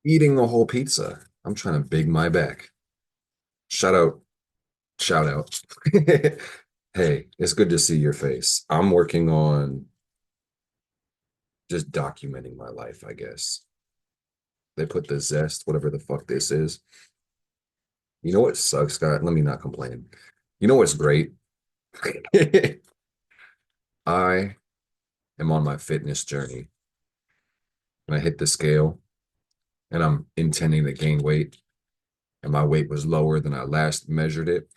Eating a whole pizza. I'm trying to big my back. Shout out, shout out. Hey, it's good to see your face. I'm working on just documenting my life, I guess. They put the zest, whatever the fuck this is. You know what sucks, Scott? Let me not complain. You know what's great? I am on my fitness journey and I hit the scale and I'm intending to gain weight and my weight was lower than I last measured it.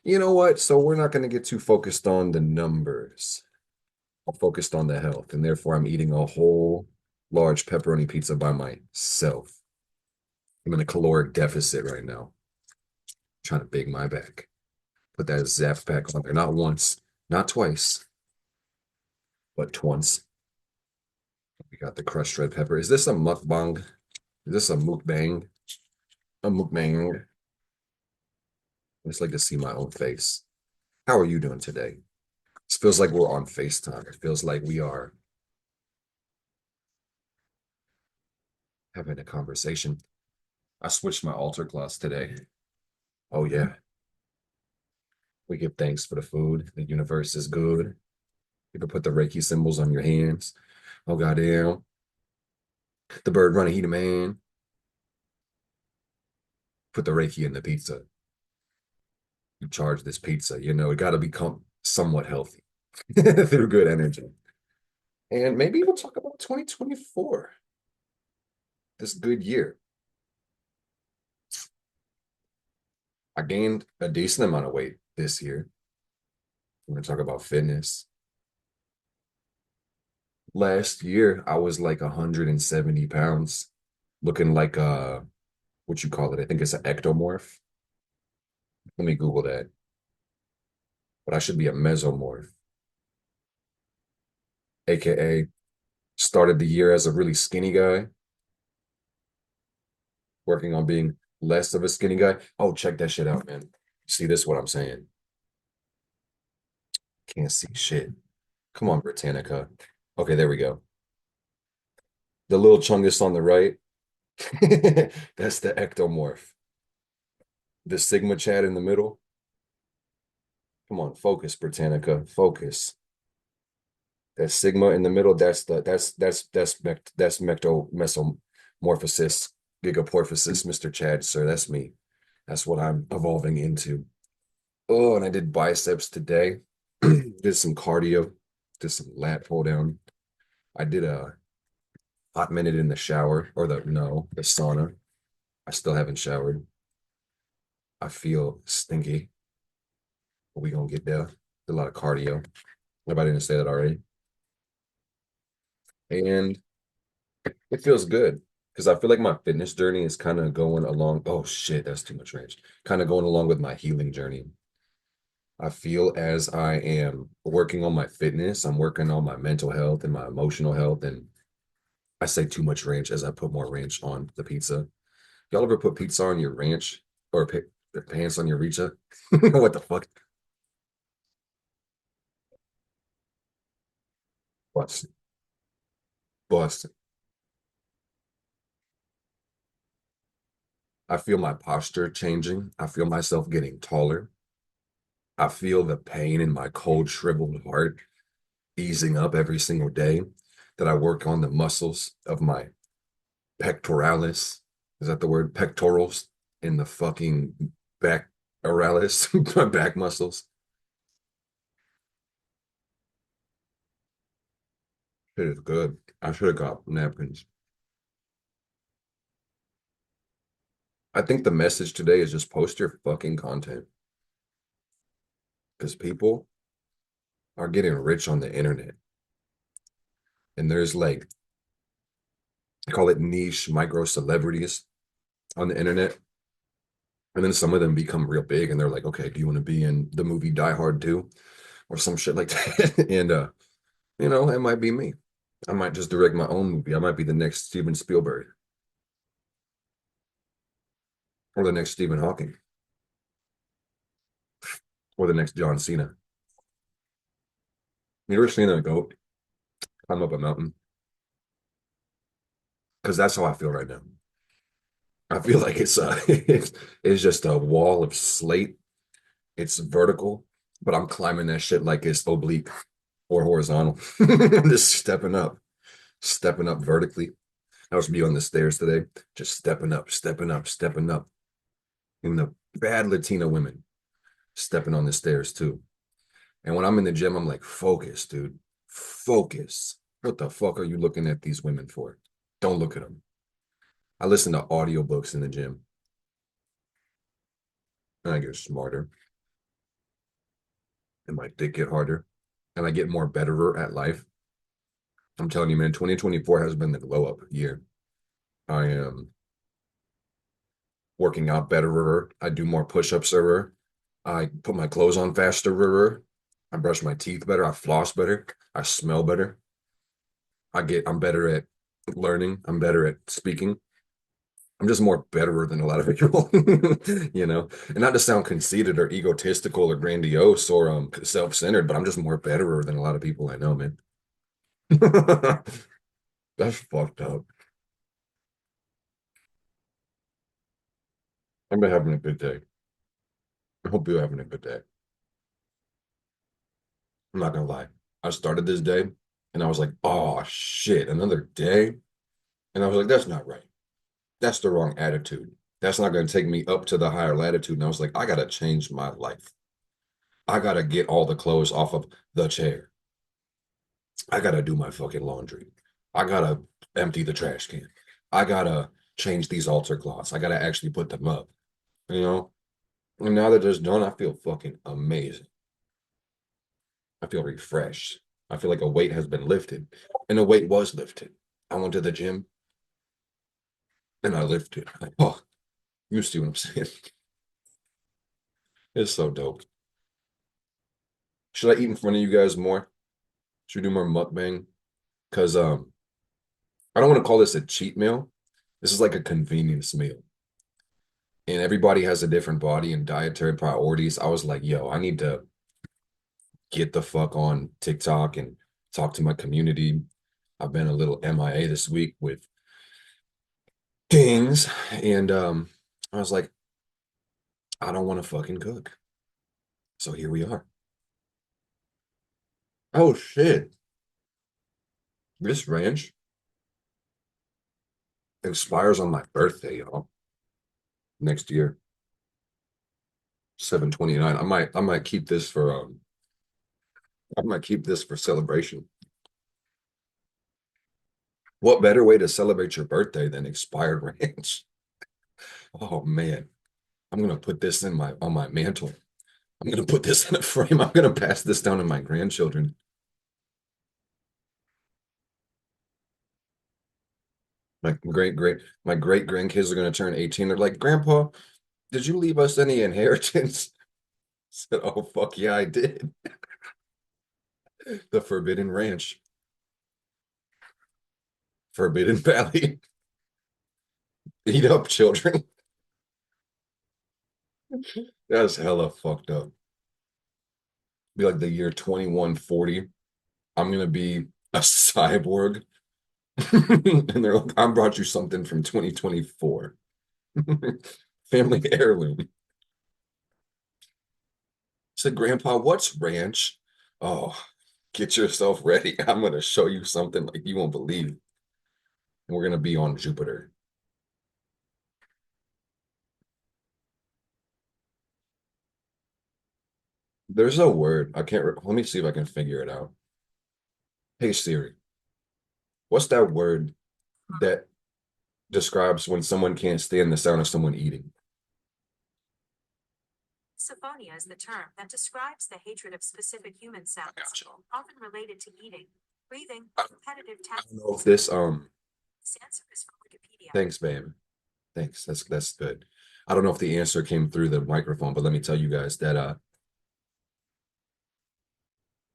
You know what? So we're not going to get too focused on the numbers. I'm focused on the health, and therefore I'm eating a whole large pepperoni pizza by myself. I'm in a caloric deficit right now, trying to big my back. Put that Zap pack on there, not once, not twice, but twice. We got the crushed red pepper. Is this a mukbang? Is this a mukbang? A mukbang? I just like to see my own face. How are you doing today? It feels like we're on FaceTime. It feels like we are having a conversation. I switched my altar cloths today. Oh yeah. We give thanks for the food. The universe is good. You can put the Reiki symbols on your hands. Oh goddamn. The bird running, he the man. Put the Reiki in the pizza. You charge this pizza. You know, it got to become somewhat healthy through good energy. And maybe we'll talk about 2024, this good year. I gained a decent amount of weight this year. We're going to talk about fitness. Last year, I was like 170 pounds, looking like what you call it? I think it's an ectomorph. Let me Google that. But I should be a mesomorph, aka started the year as a really skinny guy, working on being less of a skinny guy. Oh, check that shit out, man. See this what I'm saying? Can't see shit. Come on, Britannica. Okay, there we go. The little chungus on the right. That's the ectomorph. The Sigma Chad in the middle. Come on, focus, Britannica. Focus. That Sigma in the middle, that's mecto mesomorphosis, gigaporphosis, Mr. Chad, sir. That's me. That's what I'm evolving into. Oh, and I did biceps today. Did some cardio, did some lat pull down. I did a hot minute in the shower, or the sauna. I still haven't showered. I feel stinky, but we gonna get there. Did a lot of cardio. Nobody didn't say that already. And it feels good because I feel like my fitness journey is kind of going along. Oh shit, that's too much range. Kind of going along with my healing journey. I feel as I am working on my fitness, I'm working on my mental health and my emotional health. And I say too much ranch as I put more ranch on the pizza. Y'all ever put pizza on your ranch or pants on your richa? What the fuck? Boston. Boston. I feel my posture changing. I feel myself getting taller. I feel the pain in my cold, shriveled heart easing up every single day that I work on the muscles of my pectoralis. Is that the word? Pectorals in the fucking back oralis, my back muscles. It is good. I should have got napkins. I think the message today is just post your fucking content because people are getting rich on the internet. And there's like, I call it niche micro celebrities on the internet. And then some of them become real big and they're like, okay, do you want to be in the movie Die Hard 2 or some shit like that? And it might be me. I might just direct my own movie. I might be the next Steven Spielberg or the next Stephen Hawking or the next John Cena. You ever seen a goat climb up a mountain? Because that's how I feel right now. I feel like it's just a wall of slate. It's vertical, but I'm climbing that shit like it's oblique or horizontal. I'm just stepping up vertically. I was be on the stairs today, just stepping up, stepping up, stepping up. And the bad Latina women stepping on the stairs too. And when I'm in the gym, I'm like, focus, dude. Focus. What the fuck are you looking at these women for? Don't look at them. I listen to audiobooks in the gym and I get smarter and my dick get harder and I get more betterer at life. I'm telling you, man, 2024 has been the glow up year. I am working out better. I do more push-ups. I put my clothes on faster. I brush my teeth better. I floss better. I smell better. I'm better at learning. I'm better at speaking. I'm just more better than a lot of people, and not to sound conceited or egotistical or grandiose or self-centered, but I'm just more better than a lot of people I know, man. That's fucked up. I've been having a good day. I hope you're having a good day. I'm not gonna lie. I started this day and I was like, oh shit, another day. And I was like, that's not right. That's the wrong attitude. That's not gonna take me up to the higher latitude. And I was like, I gotta change my life. I gotta get all the clothes off of the chair. I gotta do my fucking laundry. I gotta empty the trash can. I gotta change these altar cloths. I gotta actually put them up, you know? And now that it's done, I feel fucking amazing. I feel refreshed. I feel like a weight has been lifted. And the weight was lifted. I went to the gym and I lifted. Like, oh, you see what I'm saying? It's so dope. Should I eat in front of you guys more? Should we do more mukbang? Because I don't want to call this a cheat meal. This is like a convenience meal. And everybody has a different body and dietary priorities. I was like, yo, I need to get the fuck on TikTok and talk to my community. I've been a little MIA this week with things. And I was like, I don't want to fucking cook. So here we are. Oh shit. This ranch expires on my birthday, y'all. Next year, 7/29. I might keep this for celebration. What better way to celebrate your birthday than expired ranch? Oh man. I'm gonna put this in my on my mantle. I'm gonna put this in a frame. I'm gonna pass this down to my grandchildren. My great grandkids are gonna turn 18. They're like, Grandpa, did you leave us any inheritance? I said, oh fuck yeah, I did. The Forbidden Ranch, Forbidden Valley. Eat up, children. That's hella fucked up. Be like the year 2140. I'm gonna be a cyborg. And they're like, I brought you something from 2024. Family heirloom. Said, Grandpa, what's ranch? Oh, get yourself ready. I'm gonna show you something like you won't believe. And we're gonna be on Jupiter. There's a word. I can't let me see if I can figure it out. Hey Siri, what's that word that describes when someone can't stand the sound of someone eating? Misophonia is the term that describes the hatred of specific human sounds, Gotcha. often related to eating, breathing, repetitive I tasks. don't know if this This answer is from Wikipedia. thanks, babe. Thanks. That's good. I don't know if the answer came through the microphone, but let me tell you guys that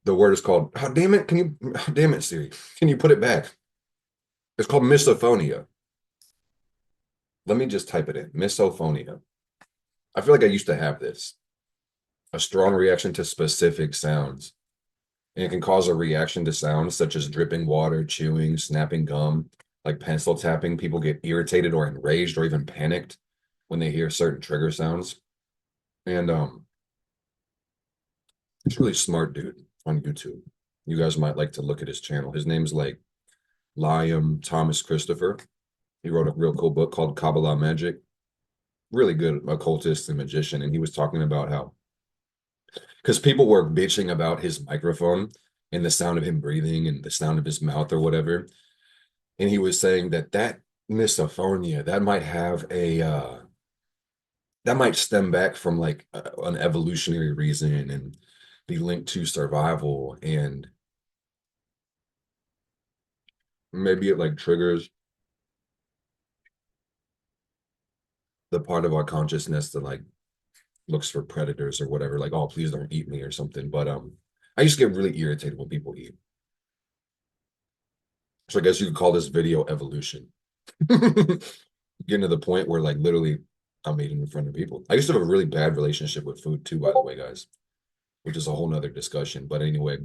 the word is called, how damn it, damn it, Siri, can you put it back? It's called misophonia. Let me just type it in. Misophonia. I feel like I used to have this. A strong reaction to specific sounds. And it can cause a reaction to sounds such as dripping water, chewing, snapping gum, like pencil tapping, people get irritated or enraged or even panicked when they hear certain trigger sounds. And he's a really smart dude on YouTube. You guys might like to look at his channel. His name's like Liam Thomas Christopher. He wrote a real cool book called Kabbalah Magic. Really good occultist and magician. And he was talking about how, because people were bitching about his microphone and the sound of him breathing and the sound of his mouth or whatever. And he was saying that that misophonia, that might have a that might stem back from like an evolutionary reason and be linked to survival, and maybe it like triggers the part of our consciousness that like looks for predators or whatever, like, oh, please don't eat me or something. But I used to get really irritated when people eat. So I guess you could call this video evolution. Getting to the point where like literally I'm eating in front of people. I used to have a really bad relationship with food too, by the way, guys, which is a whole nother discussion. But anyway,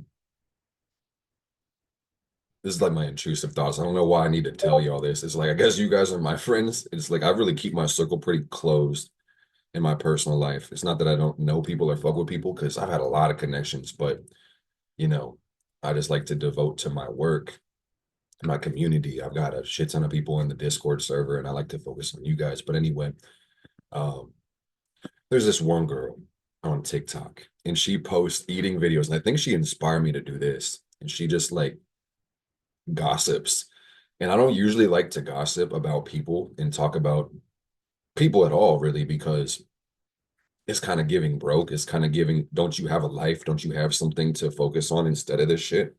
this is like my intrusive thoughts. I don't know why I need to tell you all this. It's like, I guess you guys are my friends. It's like I really keep my circle pretty closed in my personal life. It's not that I don't know people or fuck with people, because I've had a lot of connections, but you know, I just like to devote to my work, my community. I've got a shit ton of people in the Discord server, and I like to focus on you guys. But anyway, um, there's this one girl on TikTok, and she posts eating videos, and I think she inspired me to do this. And she just like gossips. And I don't usually like to gossip about people and talk about people at all, really, because it's kind of giving broke. It's kind of giving, don't you have a life? Don't you have something to focus on instead of this shit?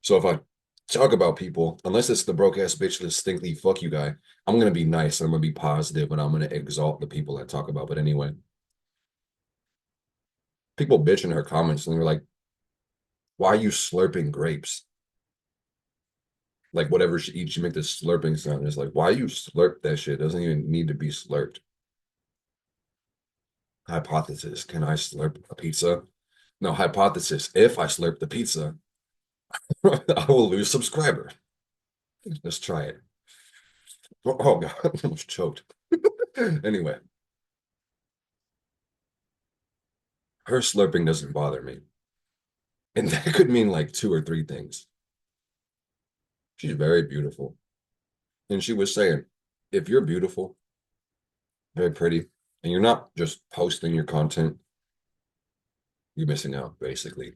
So if I talk about people, unless it's the broke ass bitch, the stinky fuck you guy, I'm gonna be nice. I'm gonna be positive, and I'm gonna exalt the people I talk about. But anyway, people bitch in her comments, and they're like, "Why are you slurping grapes?" Like whatever she eats, she make this slurping sound. It's like, why you slurp that shit? It doesn't even need to be slurped. Hypothesis: can I slurp a pizza? No, hypothesis: if I slurp the pizza, I will lose subscriber. Let's try it. Oh God, I almost choked. Anyway, her slurping doesn't bother me. And that could mean like two or three things. She's very beautiful. And she was saying, if you're beautiful, very pretty, and you're not just posting your content, you're missing out, basically.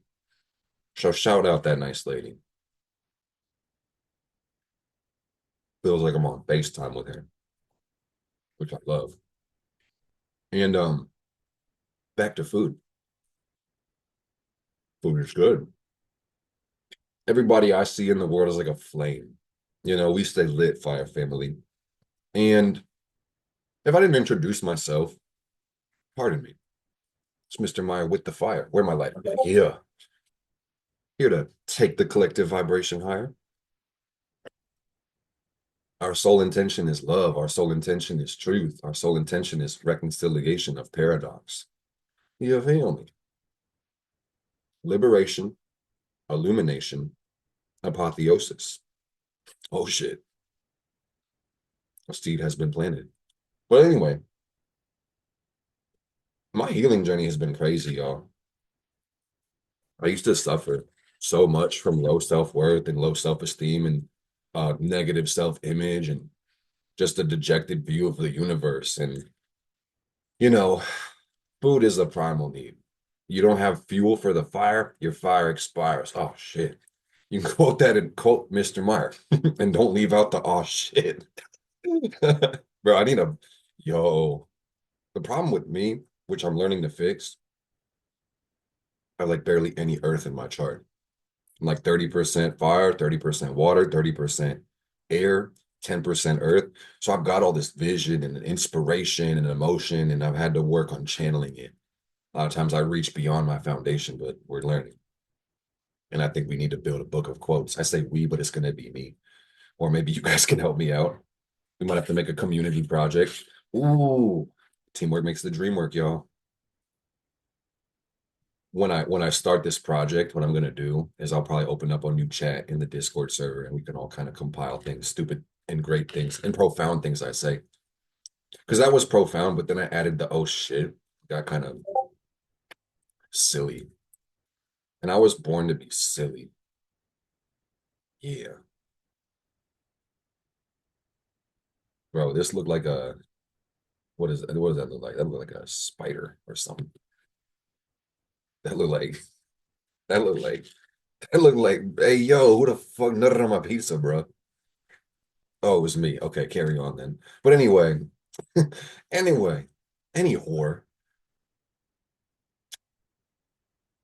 So shout out that nice lady. Feels like I'm on FaceTime with her, which I love. And back to food. Food is good. Everybody I see in the world is like a flame. You know, we stay lit, fire family. And if I didn't introduce myself, pardon me, it's Mr. Meyer with the fire. Where my light? Yeah. Here to take the collective vibration higher. Our sole intention is love. Our sole intention is truth. Our sole intention is reconciliation of paradox. You feel me? Liberation, illumination, apotheosis. Oh shit. A seed has been planted. But anyway, my healing journey has been crazy, y'all. I used to suffer so much from low self-worth and low self-esteem and negative self-image and just a dejected view of the universe. And, you know, food is a primal need. You don't have fuel for the fire, your fire expires. Oh shit. You can quote that and quote Mr. Meyer and don't leave out the oh shit. Bro, I need a yo. The problem with me, which I'm learning to fix, I have like barely any earth in my chart. I'm like 30% fire, 30% water, 30% air, 10% earth. So I've got all this vision and inspiration and emotion, and I've had to work on channeling it. A lot of times I reach beyond my foundation, but we're learning. And I think we need to build a book of quotes. I say we, but it's going to be me. Or maybe you guys can help me out. We might have to make a community project. Ooh, teamwork makes the dream work, y'all. When I start this project, what I'm gonna do is I'll probably open up a new chat in the Discord server, and we can all kind of compile things, stupid and great things and profound things, I say. Because that was profound, but then I added the oh shit, got kind of silly. And I was born to be silly. Yeah. Bro, this looked like a what does that look like? That looked like a spider or something. That looked like that looked like that looked like hey yo, who the fuck nutted on my pizza, bro? Oh, it was me. Okay, carry on then. But anyway, anyway, any whore.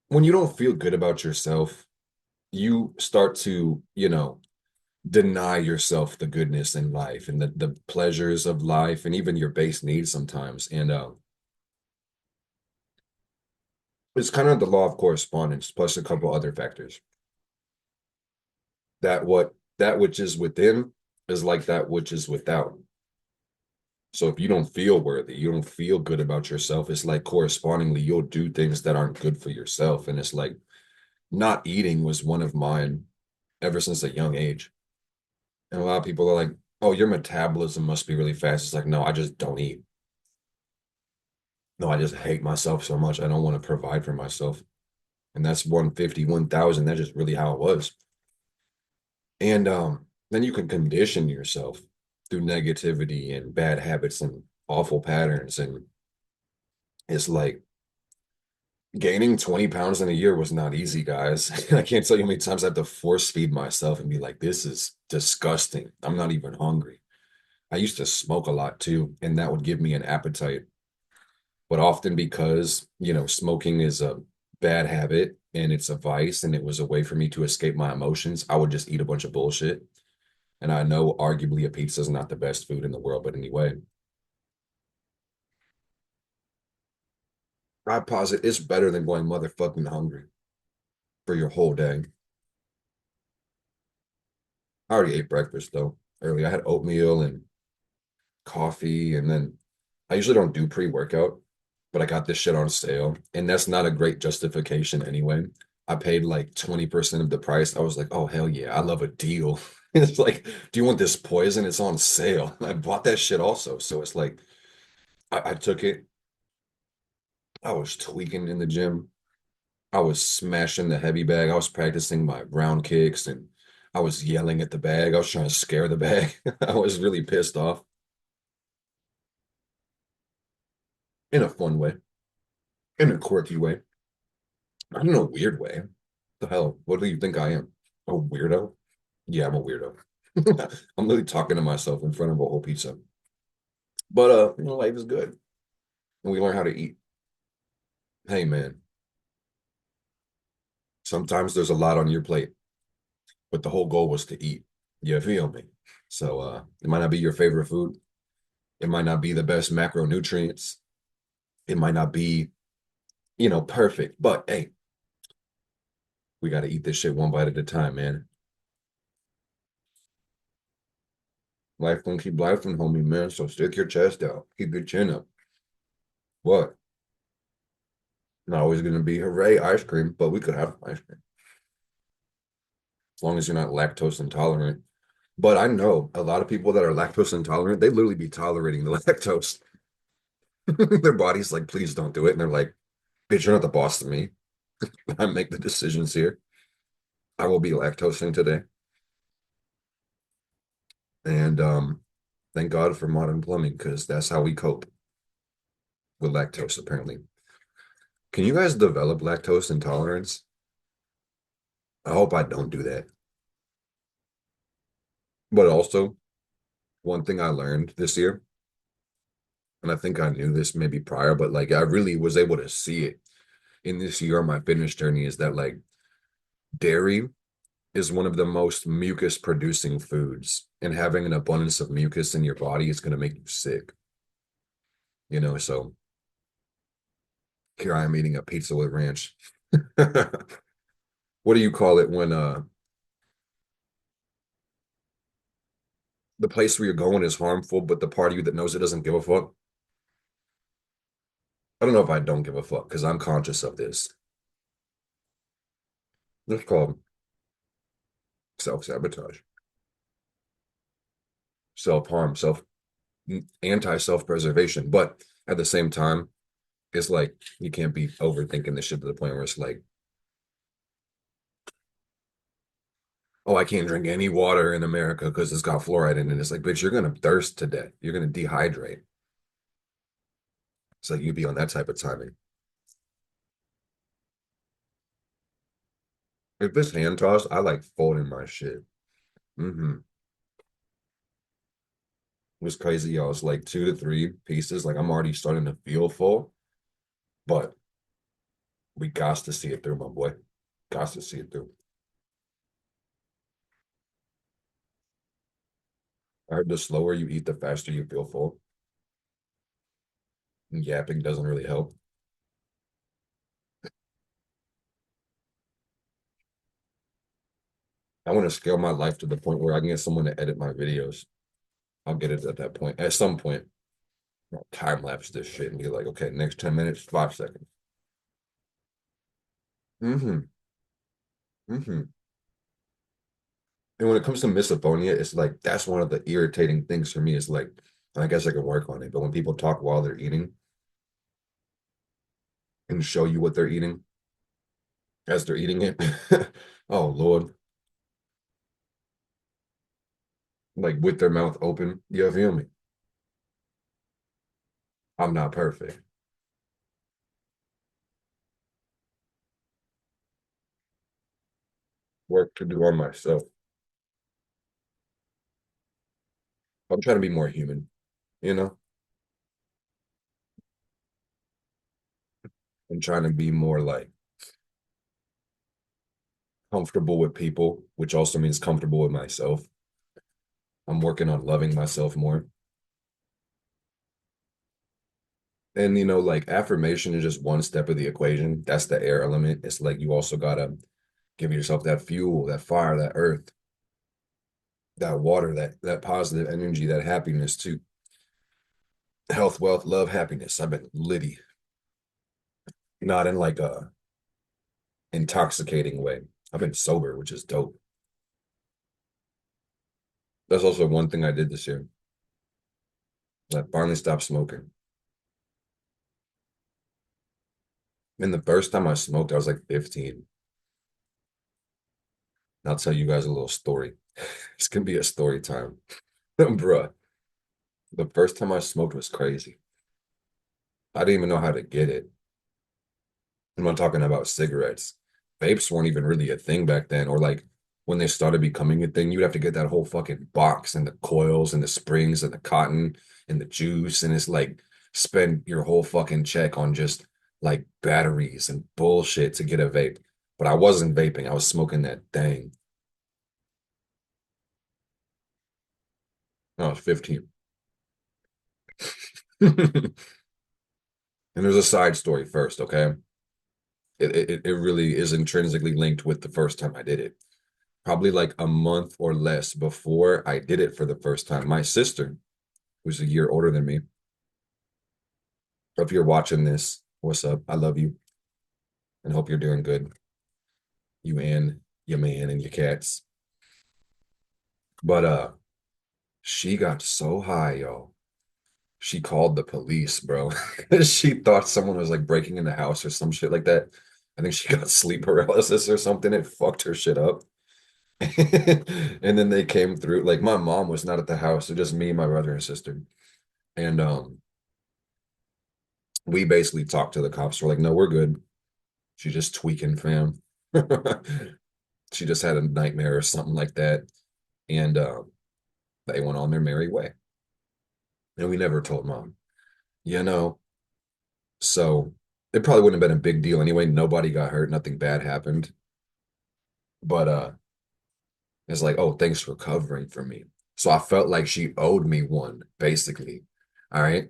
When you don't feel good about yourself, you start to, deny yourself the goodness in life and the pleasures of life and even your base needs sometimes. And it's kind of the law of correspondence plus a couple other factors. That which is within is like that which is without. So if you don't feel worthy, you don't feel good about yourself, it's like correspondingly you'll do things that aren't good for yourself. And it's like not eating was one of mine ever since a young age. And a lot of people are like, oh, your metabolism must be really fast. It's like, no, I just don't eat. No, I just hate myself so much. I don't want to provide for myself. And that's 150, 1,000. That's just really how it was. And then you can condition yourself through negativity and bad habits and awful patterns. And it's like gaining 20 pounds in a year was not easy, guys. I can't tell you how many times I had to force feed myself and be like, this is disgusting. I'm not even hungry. I used to smoke a lot too, and that would give me an appetite. But often because, smoking is a bad habit and it's a vice and it was a way for me to escape my emotions, I would just eat a bunch of bullshit. And I know arguably a pizza is not the best food in the world, but anyway, I posit it's better than going motherfucking hungry for your whole day. I already ate breakfast though early. I had oatmeal and coffee, and then I usually don't do pre-workout, but I got this shit on sale, and that's not a great justification anyway. I paid like 20% of the price. I was like, oh hell yeah, I love a deal. It's like, do you want this poison? It's on sale. I bought that shit also. So it's like I took it. I was tweaking in the gym. I was smashing the heavy bag. I was practicing my round kicks and I was yelling at the bag. I was trying to scare the bag. I was really pissed off in a fun way, in a quirky way, not in a weird way. The hell? What do you think I am? A weirdo? Yeah, I'm a weirdo. I'm literally talking to myself in front of a whole pizza. But life is good. And we learn how to eat. Hey man, sometimes there's a lot on your plate, but the whole goal was to eat. You feel me? So it might not be your favorite food. It might not be the best macronutrients. It might not be, perfect. But hey, we gotta eat this shit one bite at a time, man. Life gonna keep life from homie, man. So stick your chest out. Keep your chin up. What? Not always gonna be hooray ice cream, but we could have ice cream. As long as you're not lactose intolerant. But I know a lot of people that are lactose intolerant, they literally be tolerating the lactose. Their body's like, please don't do it. And they're like, bitch, you're not the boss of me. I make the decisions here. I will be lactosing today. And thank God for modern plumbing, because that's how we cope with lactose, apparently. Can you guys develop lactose intolerance? I hope I don't do that. But also, one thing I learned this year, and I think I knew this maybe prior, but like I really was able to see it in this year on my fitness journey, is that like dairy is one of the most mucus producing foods. And having an abundance of mucus in your body is going to make you sick. So here I am eating a pizza with ranch. What do you call it when the place where you're going is harmful, but the part of you that knows it doesn't give a fuck? I don't know if I don't give a fuck because I'm conscious of this. It's called self-sabotage. self-harm, anti-self-preservation. But at the same time, it's like you can't be overthinking this shit to the point where it's like, oh, I can't drink any water in America because it's got fluoride in it. It's like, bitch, you're gonna thirst to death. You're gonna dehydrate. It's like you'd be on that type of timing. If it's hand tossed, I like folding my shit. Mm-hmm. It was crazy, y'all. It's like 2 to 3 pieces. Like I'm already starting to feel full, but we got to see it through, my boy. Got to see it through. I heard the slower you eat, the faster you feel full. And yapping doesn't really help. I want to scale my life to the point where I can get someone to edit my videos. I'll get it at that point. At some point, I'll time lapse this shit and be like, okay, next 10 minutes, 5 seconds. Mm-hmm. Mm-hmm. And when it comes to misophonia, it's like that's one of the irritating things for me. Is like, I guess I can work on it, but when people talk while they're eating and show you what they're eating as they're eating it, oh Lord, like with their mouth open, you feel me? I'm not perfect. Work to do on myself. I'm trying to be more human, you know? I'm trying to be more like comfortable with people, which also means comfortable with myself. I'm working on loving myself more. And like affirmation is just one step of the equation. That's the air element. It's like you also gotta give yourself that fuel, that fire, that earth, that water, that positive energy, that happiness too. Health, wealth, love, happiness. I've been litty, not in like a intoxicating way. I've been sober, which is dope. That's also one thing I did this year. I finally stopped smoking. And the first time I smoked, I was like 15. I'll tell you guys a little story. This can be a story time. Bruh, the first time I smoked was crazy. I didn't even know how to get it. I'm not talking about cigarettes. Vapes weren't even really a thing back then, or like when they started becoming a thing, you'd have to get that whole fucking box and the coils and the springs and the cotton and the juice. And it's like spend your whole fucking check on just like batteries and bullshit to get a vape. But I wasn't vaping, I was smoking that thing. I was 15. And there's a side story first, okay? It really is intrinsically linked with the first time I did it. Probably like a month or less before I did it for the first time, my sister, who's a year older than me, if you're watching this, what's up? I love you and hope you're doing good. You and your man and your cats. But she got so high, y'all. She called the police, bro. She thought someone was like breaking in the house or some shit like that. I think she got sleep paralysis or something. It fucked her shit up. And then they came through. Like my mom was not at the house, so just me, my brother, and sister. And we basically talked to the cops. We're like, no, we're good. She's just tweaking, fam. She just had a nightmare or something like that. And they went on their merry way. And we never told mom, you know. So it probably wouldn't have been a big deal anyway. Nobody got hurt, nothing bad happened. But it's like, oh, thanks for covering for me. So I felt like she owed me one, basically. All right.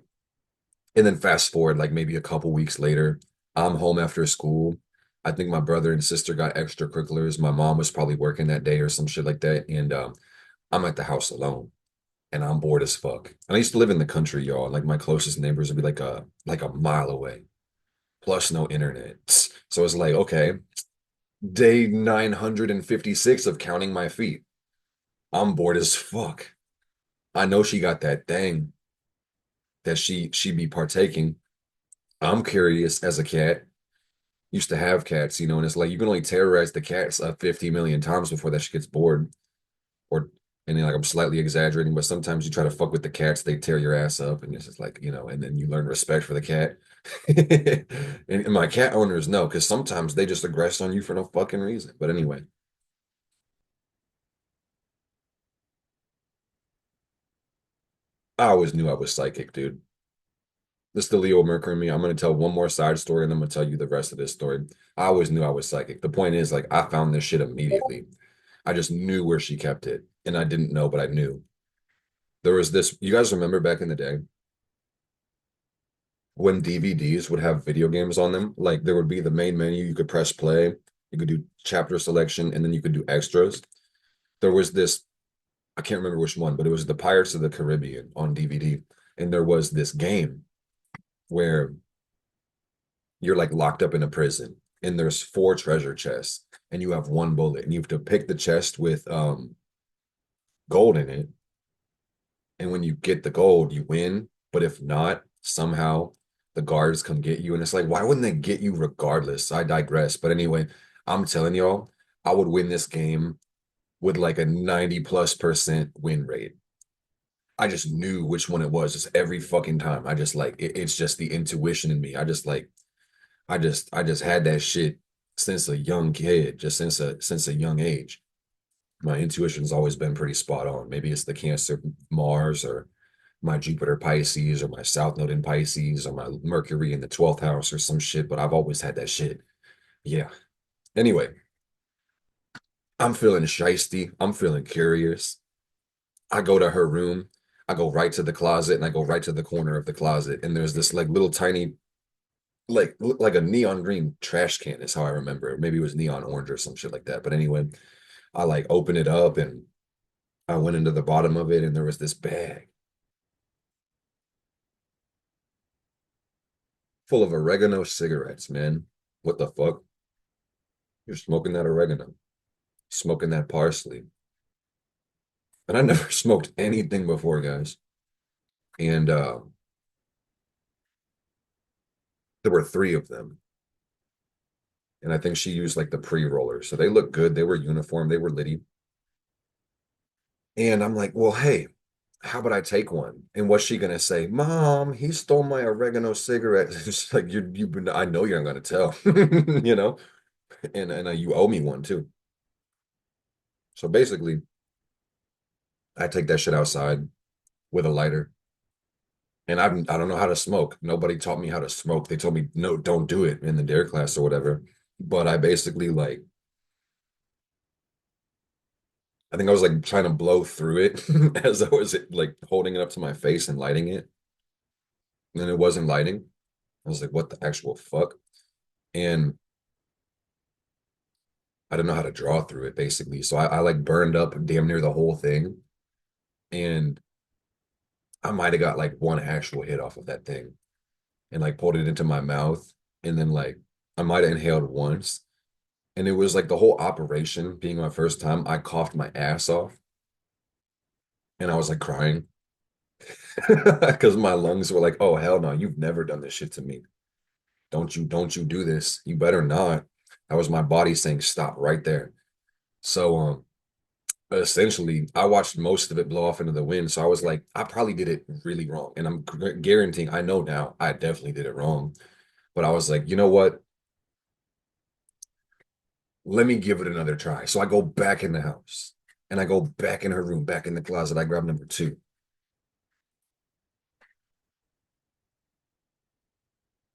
And then fast forward, like maybe a couple weeks later, I'm home after school. I think my brother and sister got extracurriculars. My mom was probably working that day or some shit like that. And I'm at the house alone and I'm bored as fuck. And I used to live in the country, y'all. Like my closest neighbors would be like a mile away, plus no internet. So it's like, okay, day 956 of counting my feet. I'm bored as fuck. I know she got that thing that she be partaking. I'm curious as a cat. Used to have cats, and it's like you can only terrorize the cats 50 million times before that she gets bored. Or and then like I'm slightly exaggerating, but sometimes you try to fuck with the cats, they tear your ass up, and it's just like, and then you learn respect for the cat. And my cat owners know because sometimes they just aggress on you for no fucking reason. But anyway, I always knew I was psychic, dude. This is the Leo Mercury in me. I'm gonna tell one more side story and then I'm gonna tell you the rest of this story. I always knew I was psychic. The point is, like, I found this shit immediately. I just knew where she kept it. And I didn't know, but I knew. There was this, you guys remember back in the day when DVDs would have video games on them? Like there would be the main menu, you could press play, you could do chapter selection, and then you could do extras. There was this, I can't remember which one, but it was the Pirates of the Caribbean on DVD. And there was this game where you're like locked up in a prison and there's four treasure chests and you have one bullet and you have to pick the chest with gold in it. And when you get the gold, you win. But if not, somehow the guards come get you. And it's like, why wouldn't they get you regardless? I digress. But anyway, I'm telling y'all, I would win this game with like a 90+% win rate. I just knew which one it was just every fucking time. I just like it's just the intuition in me. I just had that shit since a young kid, just since a young age. My intuition's always been pretty spot on. Maybe it's the Cancer Mars or my Jupiter Pisces or my South Node in Pisces or my Mercury in the 12th house or some shit, but I've always had that shit. Yeah. Anyway, I'm feeling shisty. I'm feeling curious. I go to her room. I go right to the closet and I go right to the corner of the closet. And there's this like little tiny, like look like a neon green trash can is how I remember it. Maybe it was neon orange or some shit like that. But anyway, I like open it up and I went into the bottom of it and there was this bag full of oregano cigarettes, man. What the fuck? You're smoking that oregano, smoking that parsley. And I never smoked anything before, guys. And there were three of them. And I think she used like the pre-roller. So they looked good. They were uniform. They were litty. And I'm like, well, hey, how about I take one? And what's she gonna say? Mom, he stole my oregano cigarette. It's like I know you're not gonna tell, you know, and you owe me one too. So basically, I take that shit outside with a lighter, and I don't know how to smoke. Nobody taught me how to smoke. They told me no, don't do it in the dare class or whatever. But I basically like I think I was like trying to blow through it as I was like holding it up to my face and lighting it, and it wasn't lighting. I was like, what the actual fuck? And I don't know how to draw through it basically. So I like burned up damn near the whole thing. And I might have got like one actual hit off of that thing and like pulled it into my mouth. And then like I might have inhaled once. And it was like the whole operation being my first time, I coughed my ass off and I was like crying because my lungs were like, oh hell no, you've never done this shit to me. Don't you do this. You better not. That was my body saying stop right there. So essentially I watched most of it blow off into the wind. So I was like, I probably did it really wrong. And I'm guaranteeing I know now I definitely did it wrong. But I was like, you know what? Let me give it another try. So I go back in the house and I go back in her room, back in the closet. I grab number two.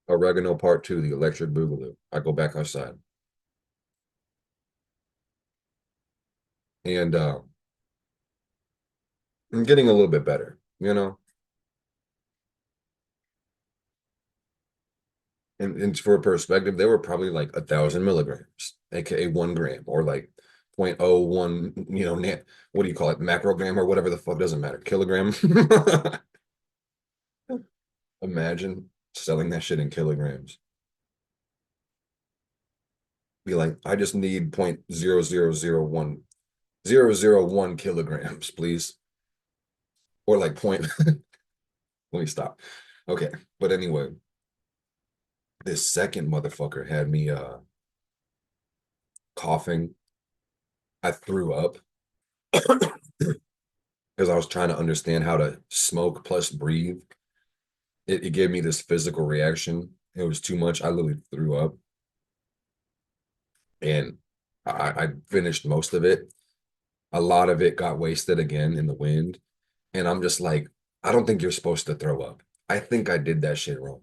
Oregano part two, the electric boogaloo. I go back outside. And I'm getting a little bit better, you know? And for perspective, they were probably like 1,000 milligrams, aka 1 gram, or like 0.01, what do you call it? Macrogram or whatever the fuck, doesn't matter. Kilogram. Imagine selling that shit in kilograms. Be like, I just need 0.0001001 kilograms, please. or like point. Let me stop. Okay, but anyway, this second motherfucker had me coughing. I threw up because I was trying to understand how to smoke plus breathe. It gave me this physical reaction. It was too much. I literally threw up, and I finished most of it. A lot of it got wasted again in the wind. And I'm just like, I don't think you're supposed to throw up. I think I did that shit wrong.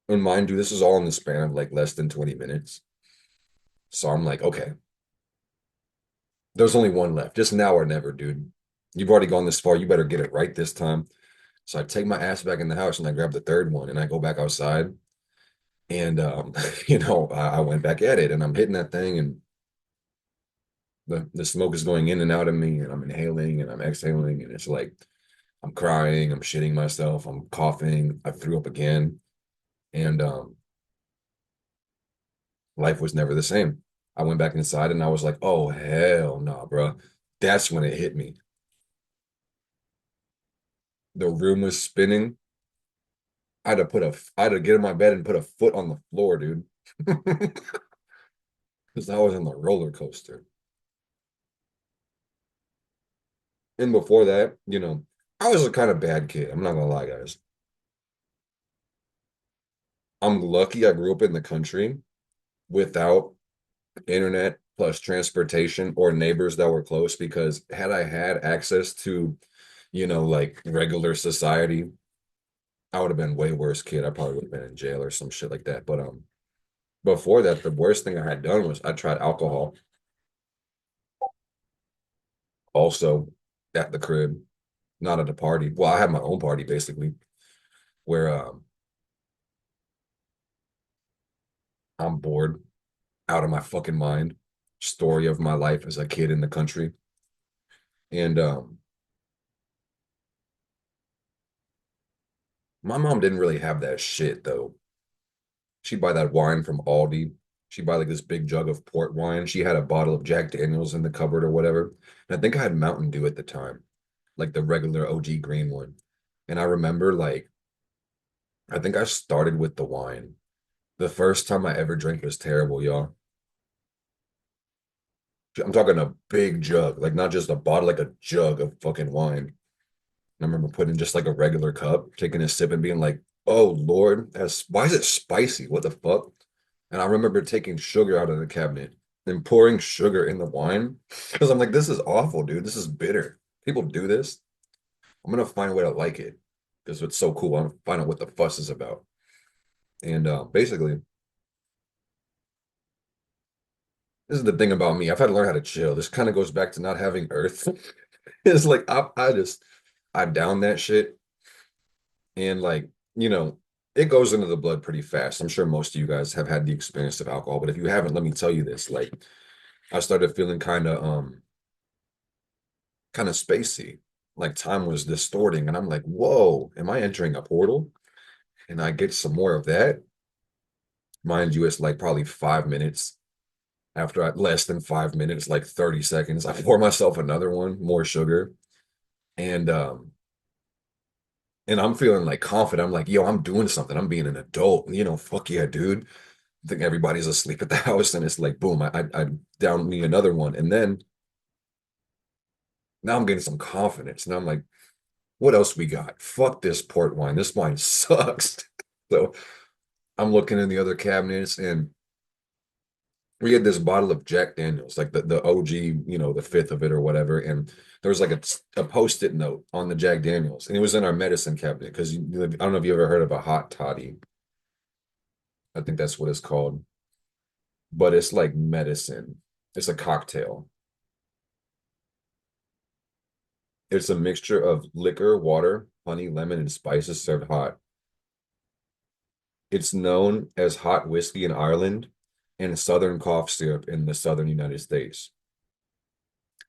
And mind you, this is all in the span of like less than 20 minutes. So I'm like, okay, there's only one left. Just now or never, dude. You've already gone this far. You better get it right this time. So I take my ass back in the house and I grab the third one and I go back outside. And I went back at it and I'm hitting that thing and the smoke is going in and out of me and I'm inhaling and I'm exhaling and it's like I'm crying, I'm shitting myself, I'm coughing, I threw up again. And life was never the same. I went back inside and I was like, oh hell no, bro. That's when it hit me. The room was spinning. I had to get in my bed and put a foot on the floor, dude. Because I was on the roller coaster. And before that, I was a kind of bad kid. I'm not gonna lie, guys. I'm lucky I grew up in the country without internet plus transportation or neighbors that were close because had I had access to, like regular society, I would have been way worse kid. I probably would have been in jail or some shit like that. But before that, the worst thing I had done was I tried alcohol also at the crib, not at a party. Well, I had my own party basically where I'm bored out of my fucking mind. Story of my life as a kid in the country. And my mom didn't really have that shit though. She'd buy that wine from Aldi. She'd buy like this big jug of port wine. She had a bottle of Jack Daniels in the cupboard or whatever. And I think I had Mountain Dew at the time, like the regular OG green one. And I remember like I think I started with the wine. The first time I ever drank was terrible, y'all. I'm talking a big jug, like not just a bottle, like a jug of fucking wine. And I remember putting just like a regular cup, taking a sip and being like, oh Lord, why is it spicy? What the fuck? And I remember taking sugar out of the cabinet and pouring sugar in the wine because I'm like, this is awful, dude. This is bitter. People do this. I'm gonna find a way to like it because it's so cool. I'm gonna find out what the fuss is about. And basically, this is the thing about me. I've had to learn how to chill. This kind of goes back to not having earth. It's like I down that shit and like, it goes into the blood pretty fast. I'm sure most of you guys have had the experience of alcohol, but if you haven't, let me tell you this. Like I started feeling kind of spacey. Like time was distorting and I'm like, "Whoa, am I entering a portal?" And I get some more of that. Mind you, it's like probably 5 minutes. Less than 5 minutes, like 30 seconds, I pour myself another one, more sugar. And and I'm feeling like confident. I'm like, yo, I'm doing something. I'm being an adult. Fuck yeah, dude. I think everybody's asleep at the house, and it's like, boom, I down me another one, and then now I'm getting some confidence. Now I'm like, what else we got? Fuck this port wine. This wine sucks. So I'm looking in the other cabinets, and we had this bottle of Jack Daniels, like the OG, the fifth of it or whatever, and there was like a post-it note on the Jack Daniels, and it was in our medicine cabinet because I don't know if you ever heard of a hot toddy. I think that's what it's called, but it's like medicine. It's a cocktail. It's a mixture of liquor, water, honey, lemon, and spices served hot. It's known as hot whiskey in Ireland and southern cough syrup in the southern United States.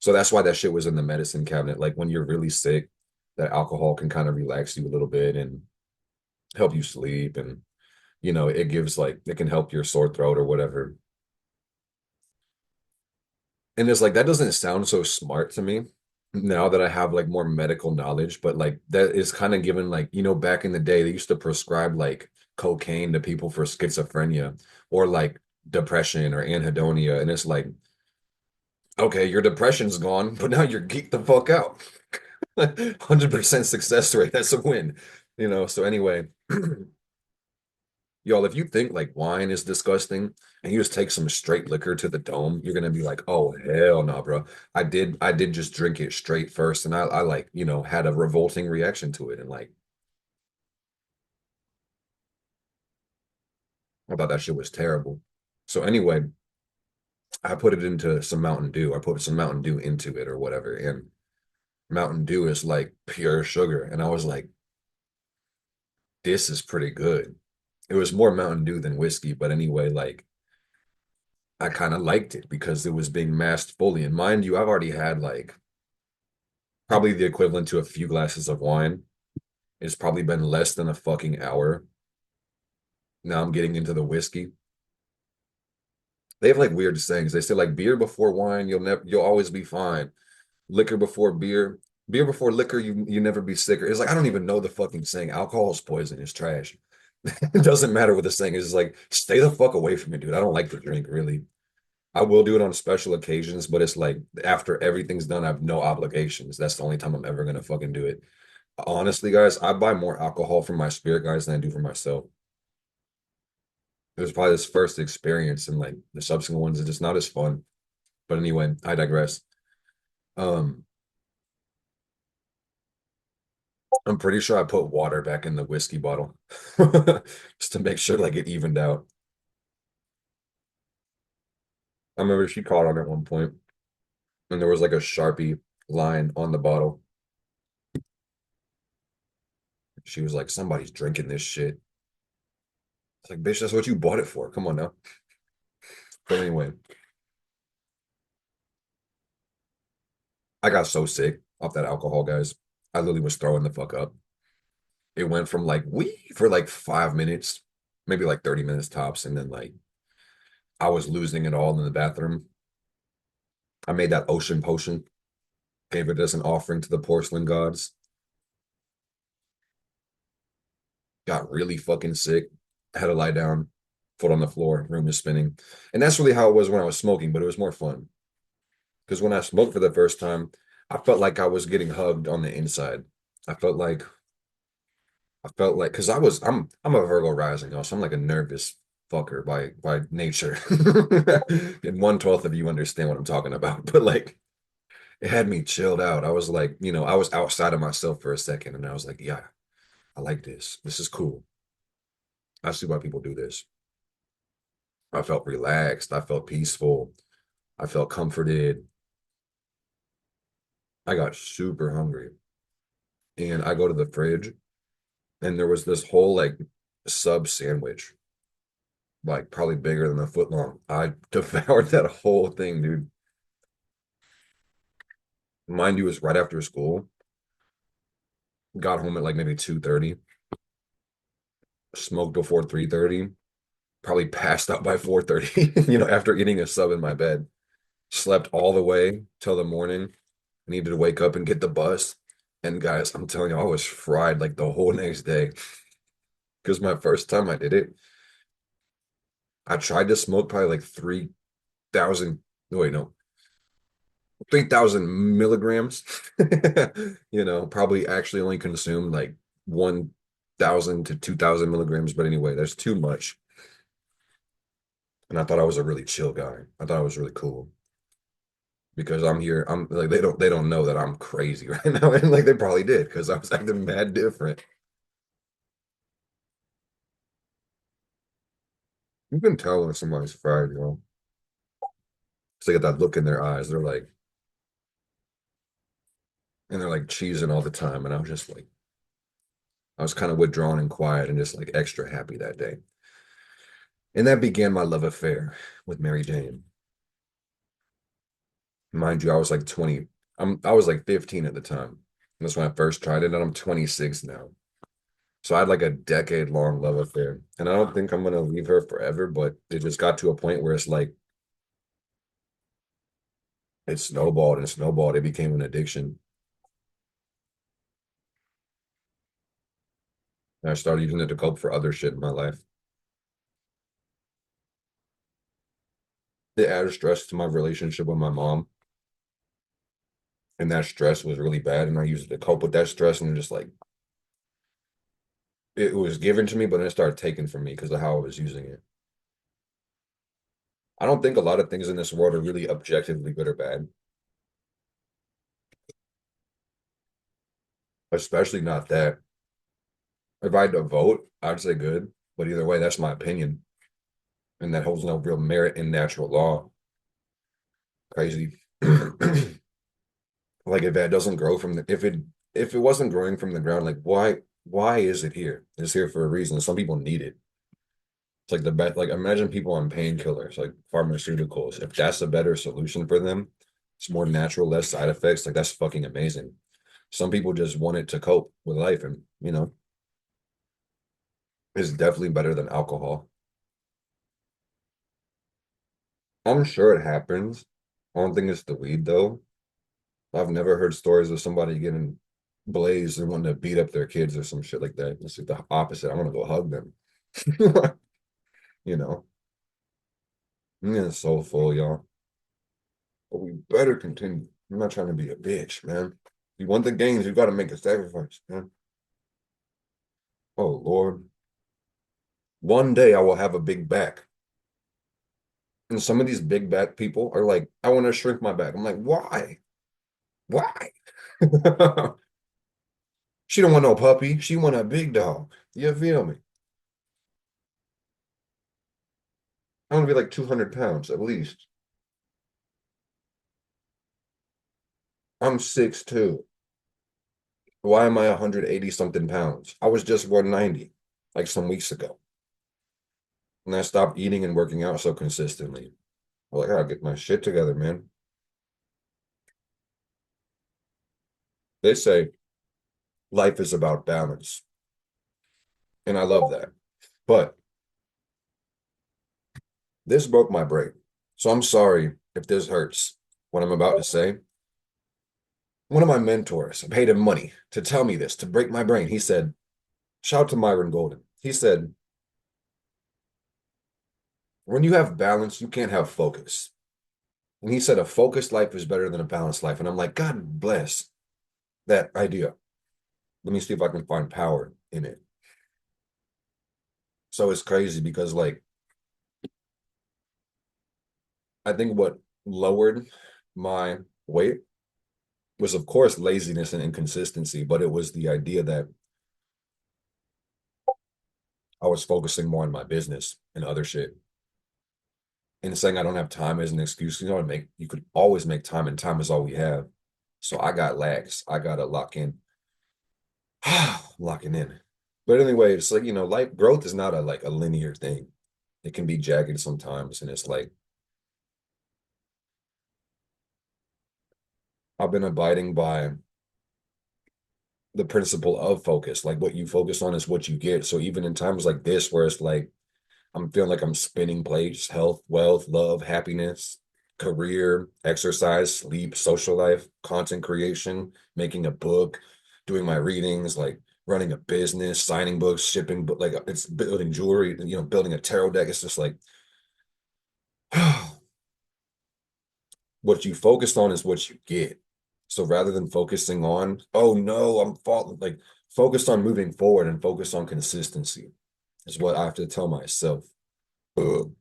So that's why that shit was in the medicine cabinet. Like when you're really sick, that alcohol can kind of relax you a little bit and help you sleep. And, it gives like, it can help your sore throat or whatever. And it's like, that doesn't sound so smart to me now that I have like more medical knowledge, but like that is kind of given like, back in the day, they used to prescribe like cocaine to people for schizophrenia or like depression or anhedonia. And it's like, okay, your depression's gone, but now you're geeked the fuck out. 100% success rate. That's a win. So anyway, y'all, if you think like wine is disgusting and you just take some straight liquor to the dome, you're gonna be like, oh hell no, bro. I did just drink it straight first, and I like, had a revolting reaction to it. And like I thought that shit was terrible. So anyway, I put it into some Mountain Dew. I put some Mountain Dew into it or whatever. And Mountain Dew is like pure sugar. And I was like, this is pretty good. It was more Mountain Dew than whiskey, but anyway, like I kind of liked it because it was being masked fully. And mind you, I've already had like probably the equivalent to a few glasses of wine. It's probably been less than a fucking hour. Now I'm getting into the whiskey. They have like weird sayings. They say like beer before wine, you'll always be fine. Liquor before beer, beer before liquor, you never be sicker. It's like I don't even know the fucking saying. Alcohol is poison, it's trash. It doesn't matter what the saying is. It's like stay the fuck away from it, dude. I don't like to drink really. I will do it on special occasions, but it's like after everything's done, I have no obligations. That's the only time I'm ever gonna fucking do it. Honestly, guys, I buy more alcohol from my spirit guys than I do for myself. It was probably this first experience, and like the subsequent ones are just not as fun. But anyway, I digress. Um, I'm pretty sure I put water back in the whiskey bottle just to make sure like it evened out. I remember she caught on at one point, and there was like a Sharpie line on the bottle. She was like, "Somebody's drinking this shit." It's like, bitch, that's what you bought it for. Come on now. But anyway, I got so sick off that alcohol, guys. I literally was throwing the fuck up. It went from like wee for like 5 minutes, maybe like 30 minutes tops, and then like I was losing it all in the bathroom. I made that ocean potion, gave it as an offering to the porcelain gods. Got really fucking sick, had to lie down, foot on the floor, room is spinning. And that's really how it was when I was smoking, but it was more fun. Because when I smoked for the first time, I felt like I was getting hugged on the inside. I felt like because I'm a Virgo rising, also I'm like a nervous fucker by nature. And 1/12 of you understand what I'm talking about. But like it had me chilled out. I was like, I was outside of myself for a second and I was like, yeah, I like this. This is cool. I see why people do this. I felt relaxed. I felt peaceful. I felt comforted. I got super hungry. And I go to the fridge and there was this whole like sub sandwich, like probably bigger than a foot long. I devoured that whole thing, dude. Mind you, it was right after school. Got home at like maybe 2:30, smoked before 3:30, probably passed out by 4:30, after eating a sub in my bed. Slept all the way till the morning. Needed to wake up and get the bus. And guys, I'm telling you, I was fried like the whole next day. Because my first time I did it, I tried to smoke probably like 3,000, no, wait, no, 3,000 milligrams. Probably actually only consumed like 1,000 to 2,000 milligrams. But anyway, that's too much. And I thought I was a really chill guy. I thought I was really cool because I'm here. I'm like they don't know that I'm crazy right now. And like they probably did because I was acting mad different. You can tell when somebody's fried, you know. So they get that look in their eyes. And they're like cheesing all the time. And I was just like, I was kind of withdrawn and quiet and just like extra happy that day. And that began my love affair with Mary Jane. Mind you, I was like 20. I was like 15 at the time. That's when I first tried it, and I'm 26 now. So I had like a decade long love affair. And I don't think I'm gonna leave her forever, but it just got to a point where it's like it snowballed and snowballed. It became an addiction. And I started using it to cope for other shit in my life. It added stress to my relationship with my mom. And that stress was really bad. And I used it to cope with that stress. And just like it was given to me, but then it started taken from me because of how I was using it. I don't think a lot of things in this world are really objectively good or bad, especially not that. If I had to vote, I'd say good. But either way, that's my opinion. And that holds no real merit in natural law. Crazy. Like if that doesn't grow from the if it wasn't growing from the ground, like why is it here? It's here for a reason. Some people need it. It's like the best, like imagine people on painkillers, like pharmaceuticals. If that's a better solution for them, it's more natural, less side effects. Like that's fucking amazing. Some people just want it to cope with life, and it's definitely better than alcohol. I'm sure it happens. I don't think it's the weed though. I've never heard stories of somebody getting blazed and wanting to beat up their kids or some shit like that. It's like the opposite. I want to go hug them. you know, I'm getting so full, y'all. But we better continue. I'm not trying to be a bitch, man. You want the gains, you got to make a sacrifice, man. Oh, Lord. One day I will have a big back. And some of these big back people are like, I want to shrink my back. I'm like, why? Why? She don't want no puppy. She want a big dog. You feel me? I want to be like 200 pounds at least. I'm 6'2". Why am I 180 something pounds? I was just 190 like some weeks ago. And I stopped eating and working out so consistently. I'm like, I gotta get my shit together, man. They say life is about balance. And I love that. But this broke my brain. So I'm sorry if this hurts what I'm about to say. One of my mentors, I paid him money to tell me this, to break my brain. He said, shout out to Myron Golden. He said, when you have balance, you can't have focus. And he said, a focused life is better than a balanced life. And I'm like, God bless that idea. Let me see if I can find power in it. So it's crazy because, like, I think what lowered my weight was, of course, laziness and inconsistency, but it was the idea that I was focusing more on my business and other shit. And saying I don't have time as an excuse, you could always make time, and time is all we have. So I got lax. I gotta lock in. Locking in. But anyway, it's like, life growth is not a linear thing. It can be jagged sometimes. And it's like I've been abiding by the principle of focus. Like what you focus on is what you get. So even in times like this, where it's like I'm feeling like I'm spinning plates, health, wealth, love, happiness, career, exercise, sleep, social life, content creation, making a book, doing my readings, like running a business, signing books, shipping, but like it's building jewelry, building a tarot deck. It's just like what you focus on is what you get. So rather than focusing on, oh no, I'm falling, like focus on moving forward and focus on consistency is what I have to tell myself.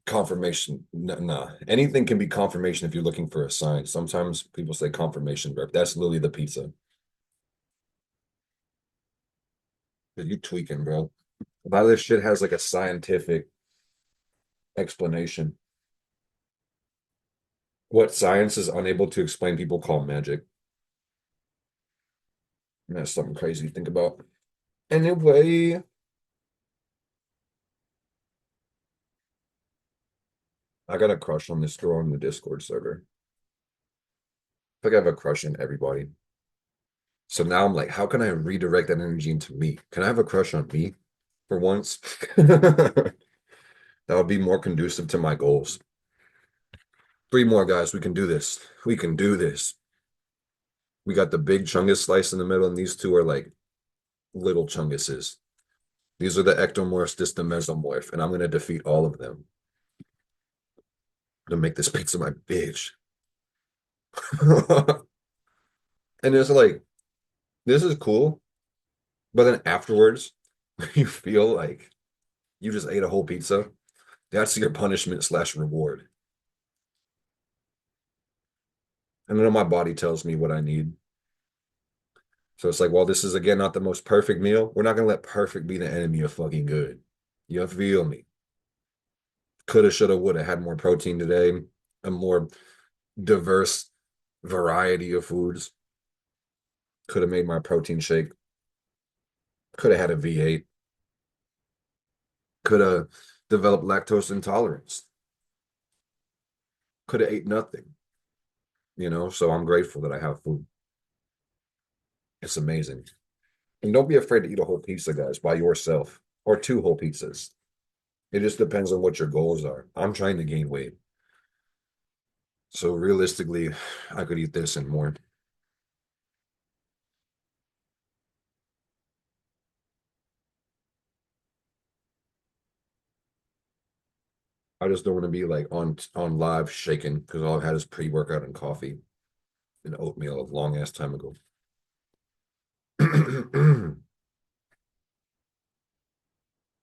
Confirmation, nah. Anything can be confirmation if you're looking for a sign. Sometimes people say confirmation, but that's literally the pizza. But you tweaking, bro. A lot of this shit has like a scientific explanation. What science is unable to explain, people call magic. And that's something crazy to think about. Anyway, I got a crush on this girl in the Discord server. I think I have a crush on everybody. So now I'm like, how can I redirect that energy into me? Can I have a crush on me for once? That would be more conducive to my goals. Three more, guys. We can do this. We can do this. We got the big chungus slice in the middle, and these two are like little chunguses. These are the ectomorphs, this the mesomorph, and I'm gonna defeat all of them to make this pizza my bitch. And it's like, this is cool, but then afterwards, you feel like you just ate a whole pizza. That's your punishment slash reward. And then my body tells me what I need. So it's like, well, this is again not the most perfect meal. We're not gonna let perfect be the enemy of fucking good. You feel me? Coulda, shoulda, woulda had more protein today, a more diverse variety of foods. Could have made my protein shake. Could have had a V8. Could have developed lactose intolerance. Could have ate nothing. So I'm grateful that I have food. It's amazing. And don't be afraid to eat a whole pizza, guys, by yourself or two whole pizzas. It just depends on what your goals are. I'm trying to gain weight. So realistically, I could eat this and more. I just don't want to be like on live shaking because all I've had is pre-workout and coffee and oatmeal a long ass time ago.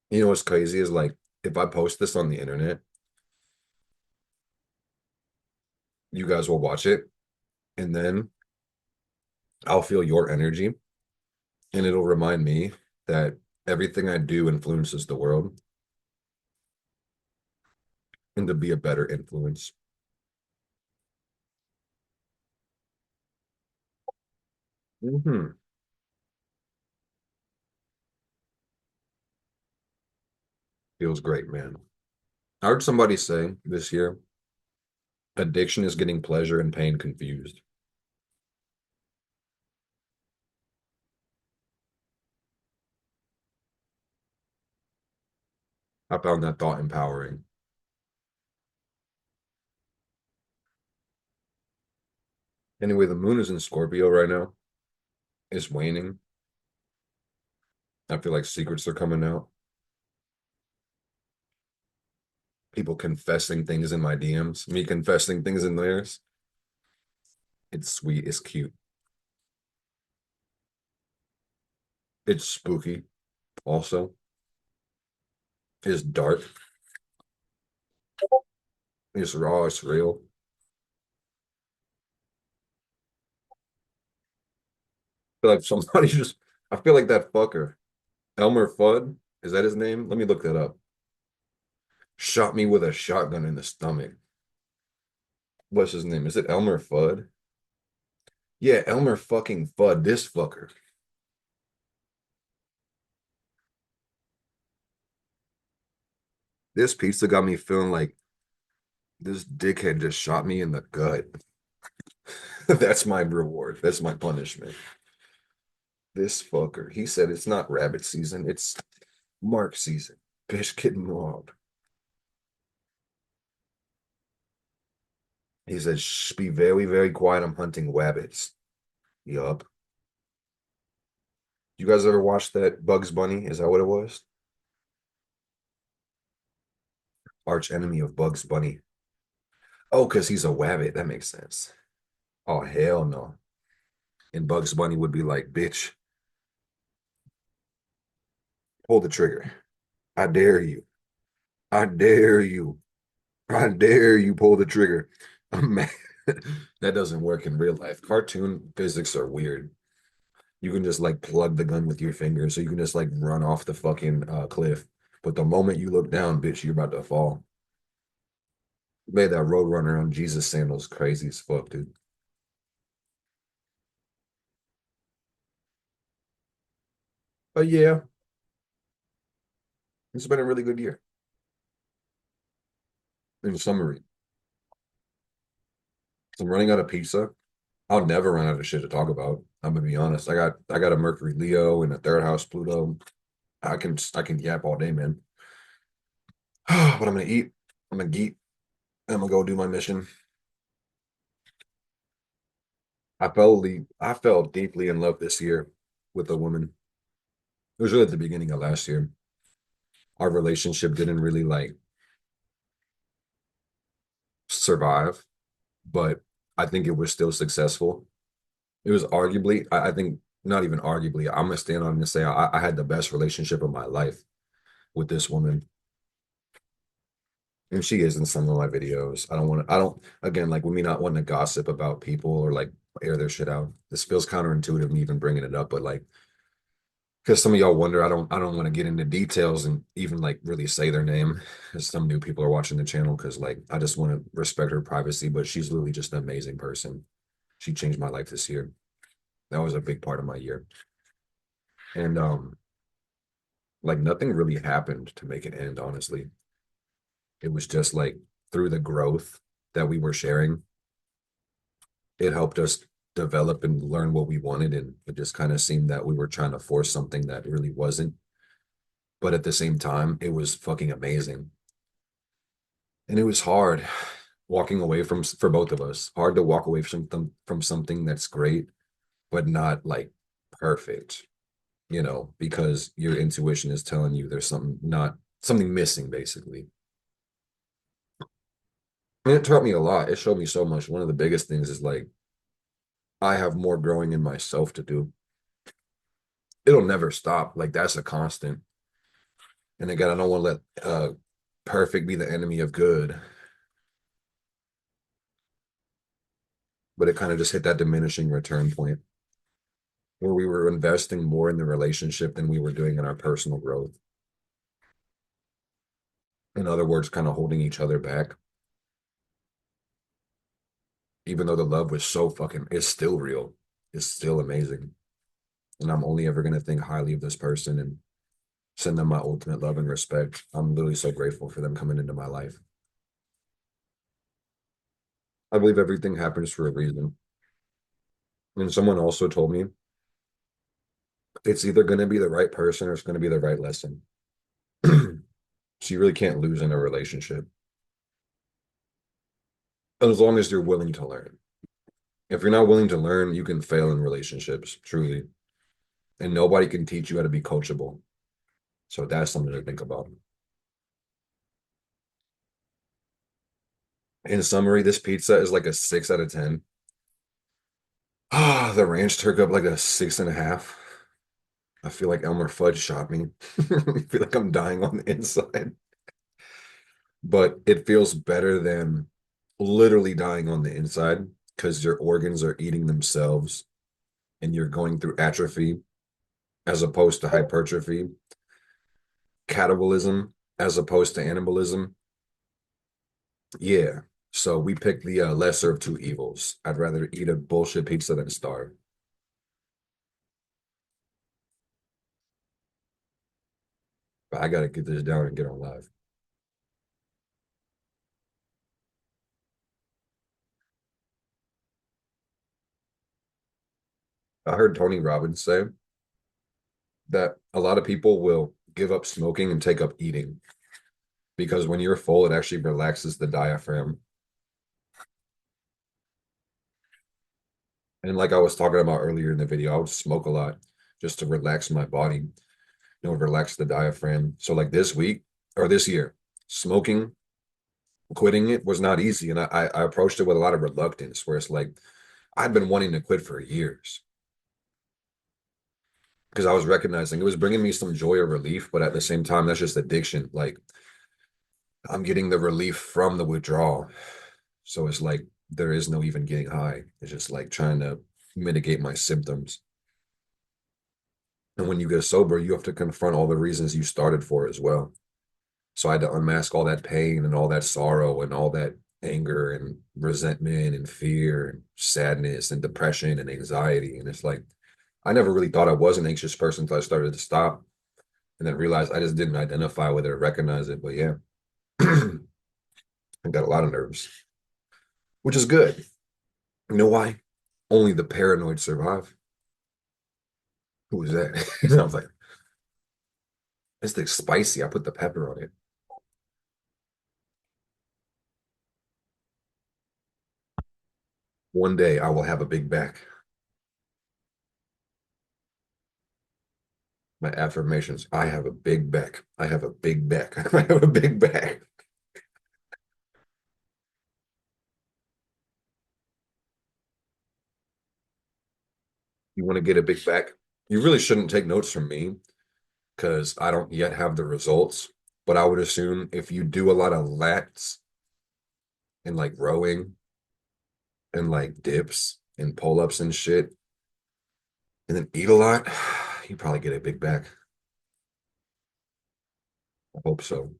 What's crazy is like if I post this on the internet, you guys will watch it and then I'll feel your energy and it'll remind me that everything I do influences the world and to be a better influence. Hmm. Feels great, man. I heard somebody say this year, addiction is getting pleasure and pain confused. I found that thought empowering. Anyway, the moon is in Scorpio right now. It's waning. I feel like secrets are coming out. People confessing things in my DMs, me confessing things in theirs. It's sweet. It's cute. It's spooky. Also, it's dark. It's raw. It's real. I feel like somebody just, I feel like that fucker, Elmer Fudd, is that his name? Let me look that up. Shot me with a shotgun in the stomach. What's his name? Is it Elmer Fudd? Yeah, Elmer fucking Fudd, this fucker. This pizza got me feeling like this dickhead just shot me in the gut. That's my reward. That's my punishment. This fucker. He said it's not rabbit season, it's mark season. Bitch getting robbed. He said, shh, be very, very quiet. I'm hunting rabbits. Yup. You guys ever watch that Bugs Bunny? Is that what it was? Arch enemy of Bugs Bunny. Oh, because he's a wabbit. That makes sense. Oh, hell no. And Bugs Bunny would be like, bitch, pull the trigger. I dare you. I dare you. I dare you pull the trigger. I'm mad. That doesn't work in real life. Cartoon physics are weird. You can just like plug the gun with your finger, so you can just like run off the fucking cliff. But the moment you look down, bitch, you're about to fall. Made that Roadrunner on Jesus sandals crazy as fuck, dude. But yeah, it's been a really good year. In summary, I'm running out of pizza. I'll never run out of shit to talk about. I'm gonna be honest. I got a Mercury Leo and a third house Pluto. I can yap all day, man. But I'm gonna eat. I'm gonna geek. I'm gonna go do my mission. I fell deeply in love this year with a woman. It was really at the beginning of last year. Our relationship didn't really like survive, but I think it was still successful. It was arguably, I think, not even arguably, I'm gonna stand on it and say I had the best relationship of my life with this woman. And she is in some of my videos. I don't, again, like with me not wanting to gossip about people or like air their shit out. This feels counterintuitive me even bringing it up, but like, because some of y'all wonder, I don't want to get into details and even like really say their name, as some new people are watching the channel, because like I just want to respect her privacy, but she's literally just an amazing person. She changed my life this year. That was a big part of my year. And like nothing really happened to make it end, honestly. It was just like through the growth that we were sharing, it helped us develop and learn what we wanted. And it just kind of seemed that we were trying to force something that really wasn't. But at the same time, it was fucking amazing. And it was hard walking away from, for both of us, hard to walk away from something that's great, but not like perfect, you know, because your intuition is telling you there's something not, something missing, basically. And it taught me a lot. It showed me so much. One of the biggest things is like, I have more growing in myself to do. It'll never stop. Like, that's a constant. And again, I don't want to let perfect be the enemy of good, but it kind of just hit that diminishing return point where we were investing more in the relationship than we were doing in our personal growth. In other words, kind of holding each other back, even though the love was so fucking, it's still real. It's still amazing. And I'm only ever going to think highly of this person and send them my ultimate love and respect. I'm literally so grateful for them coming into my life. I believe everything happens for a reason. And someone also told me it's either going to be the right person or it's going to be the right lesson. So you really can't lose in a relationship as long as you're willing to learn. If you're not willing to learn, you can fail in relationships, truly. And nobody can teach you how to be coachable. So that's something to think about. In summary, this pizza is like a 6 out of 10. Ah, the ranch took up like a 6.5. I feel like Elmer Fudd shot me. I feel like I'm dying on the inside. But it feels better than literally dying on the inside because your organs are eating themselves and you're going through atrophy as opposed to hypertrophy, catabolism as opposed to anabolism. Yeah. So we picked the lesser of two evils. I'd rather eat a bullshit pizza than starve. But I gotta get this down and get on live. I heard Tony Robbins say that a lot of people will give up smoking and take up eating because when you're full, it actually relaxes the diaphragm. And like I was talking about earlier in the video, I would smoke a lot just to relax my body, you know, relax the diaphragm. So like this week or this year, smoking, quitting it was not easy. And I approached it with a lot of reluctance, where it's like I'd been wanting to quit for years because I was recognizing it was bringing me some joy or relief, but at the same time, that's just addiction. Like I'm getting the relief from the withdrawal. So it's like there is no even getting high. It's just like trying to mitigate my symptoms. And when you get sober, you have to confront all the reasons you started for as well. So I had to unmask all that pain and all that sorrow and all that anger and resentment and fear and sadness and depression and anxiety. And it's like, I never really thought I was an anxious person until I started to stop and then realized I just didn't identify with it or recognize it. But yeah, I got a lot of nerves, which is good. You know why? Only the paranoid survive. Who was that? I was like, it's the spicy. I put the pepper on it. One day I will have a big back. My affirmations. I have a big back. I have a big back. I have a big back. You want to get a big back? You really shouldn't take notes from me because I don't yet have the results. But I would assume if you do a lot of lats and like rowing and like dips and pull-ups and shit, and then eat a lot, you probably get a big back. I hope so.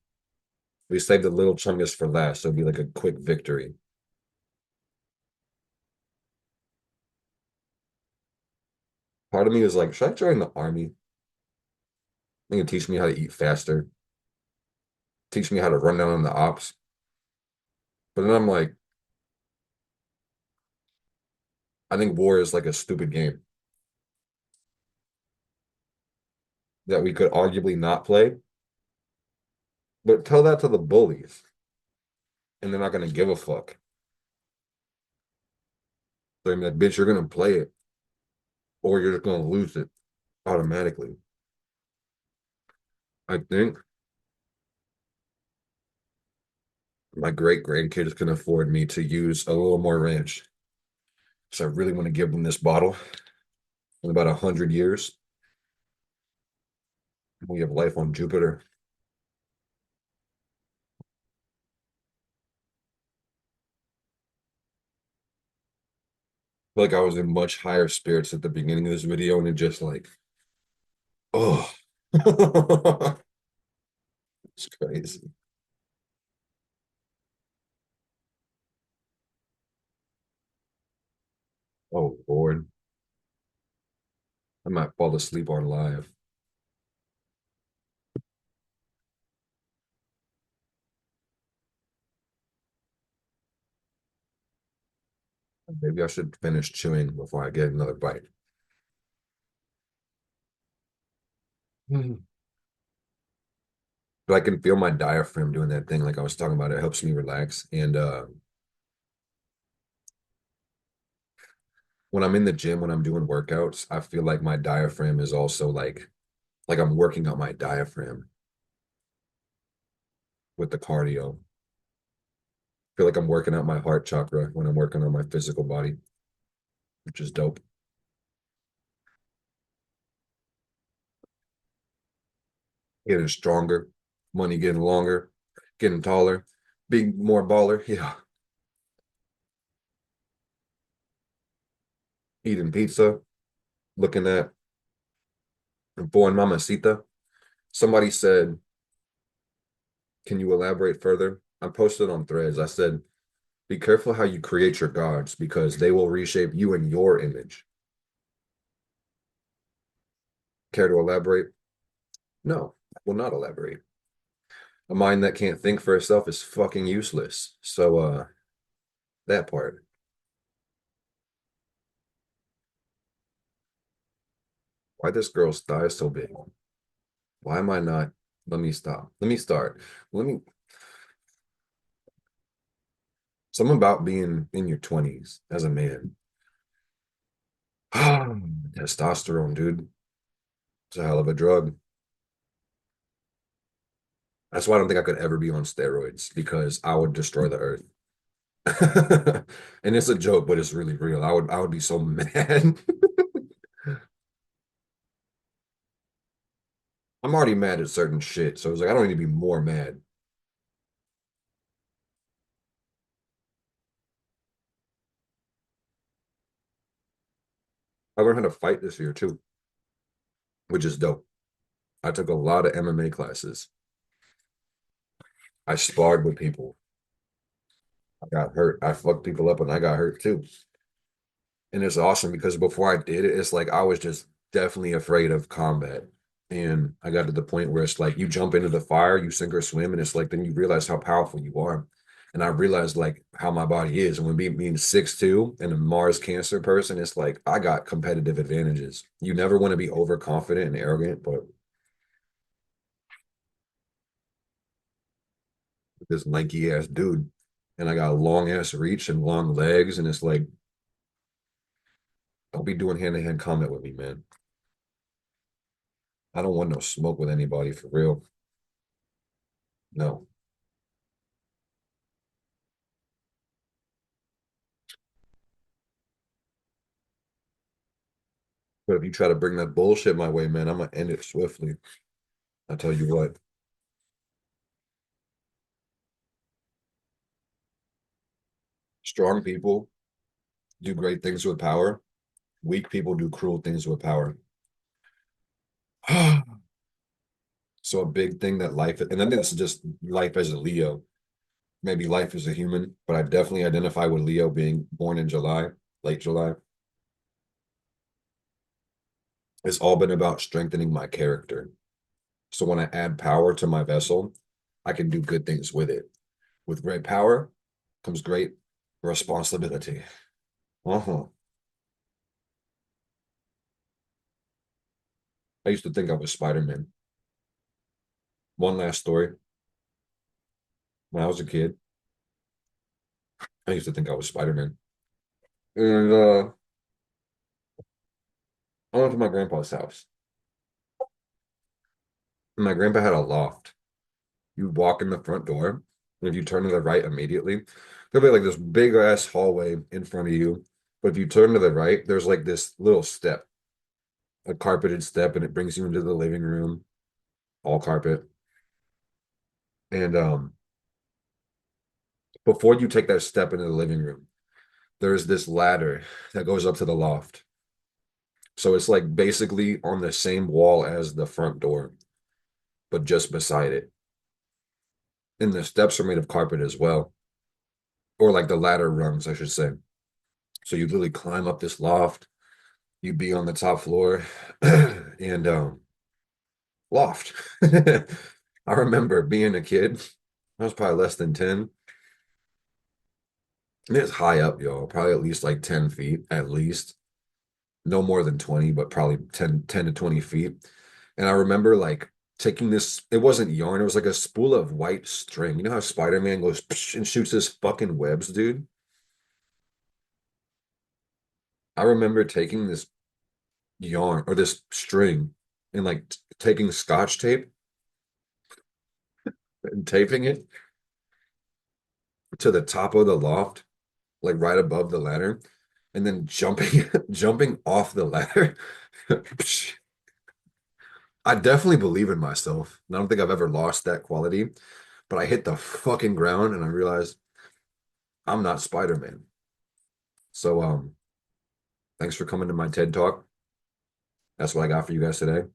We saved the little chungus for last, so it'd be like a quick victory. Part of me is like, should I join the army? They can teach me how to eat faster, teach me how to run down on the ops. But then I'm like, I think war is like a stupid game that we could arguably not play. But tell that to the bullies, and they're not gonna give a fuck. They're gonna be like, bitch, you're gonna play it, or you're just gonna lose it automatically. I think my great grandkids can afford me to use a little more ranch. So I really want to give them this bottle in about 100 years. We have life on Jupiter. Like I was in much higher spirits at the beginning of this video, and it just like, oh, it's crazy. Oh Lord, I might fall asleep on live. Maybe I should finish chewing before I get another bite. Mhm. But I can feel my diaphragm doing that thing like I was talking about. It helps me relax. And when I'm in the gym, when I'm doing workouts, I feel like my diaphragm is also like I'm working out my diaphragm with the cardio. I feel like I'm working out my heart chakra when I'm working on my physical body, which is dope. Getting stronger, money getting longer, getting taller, being more baller. Yeah. Eating pizza, looking at Born Mamacita. Somebody said, can you elaborate further? I posted on threads. I said, be careful how you create your gods because they will reshape you in your image. Care to elaborate? No, I will not elaborate. A mind that can't think for itself is fucking useless. So that part. Why this girl's thigh is so big? Why am I not? Let me stop. Let me start. Let me something about being in your 20s as a man. Testosterone, dude. It's a hell of a drug. That's why I don't think I could ever be on steroids because I would destroy the earth. And it's a joke, but it's really real. I would be so mad. I'm already mad at certain shit, so it's like I don't need to be more mad. I learned how to fight this year too, which is dope. I took a lot of MMA classes. I sparred with people. I got hurt. I fucked people up and I got hurt too. And it's awesome because before I did it, it's like I was just definitely afraid of combat. And I got to the point where it's like you jump into the fire, you sink or swim, and it's like then you realize how powerful you are. And I realized like how my body is. And when being 6'2" and a Mars Cancer person, it's like I got competitive advantages. You never want to be overconfident and arrogant, but this lanky ass dude, and I got a long ass reach and long legs, and it's like, don't be doing hand to hand combat with me, man. I don't want no smoke with anybody for real. No. But if you try to bring that bullshit my way, man, I'm gonna end it swiftly. I tell you what. Strong people do great things with power. Weak people do cruel things with power. So a big thing that life, and I think it's just life as a Leo, maybe life as a human, but I definitely identify with Leo being born in July, late July. It's all been about strengthening my character. So when I add power to my vessel, I can do good things with it. With great power comes great responsibility. Uh-huh. I used to think I was Spider-Man. One last story. When I was a kid, I used to think I was Spider-Man. And I went to my grandpa's house. And my grandpa had a loft. You walk in the front door, and if you turn to the right immediately, there'll be like this big ass hallway in front of you. But if you turn to the right, there's like this little step, a carpeted step, and it brings you into the living room, all carpet. And before you take that step into the living room, there's this ladder that goes up to the loft. So it's like basically on the same wall as the front door, but just beside it. And the steps are made of carpet as well, or like the ladder rungs, I should say. So you literally climb up this loft, you'd be on the top floor, and loft. I remember being a kid, I was probably less than 10. And it's high up, y'all, probably at least like 10 feet, at least. No more than 20, but probably 10 to 20 feet. And I remember like taking this, it wasn't yarn, it was like a spool of white string. You know how Spider-Man goes and shoots his fucking webs, dude? I remember taking this yarn or this string and like taking scotch tape and taping it to the top of the loft, like right above the ladder, and then jumping jumping off the ladder. I definitely believe in myself. I don't think I've ever lost that quality, but I hit the fucking ground and I realized I'm not Spider-Man. So thanks for coming to my TED Talk. That's what I got for you guys today.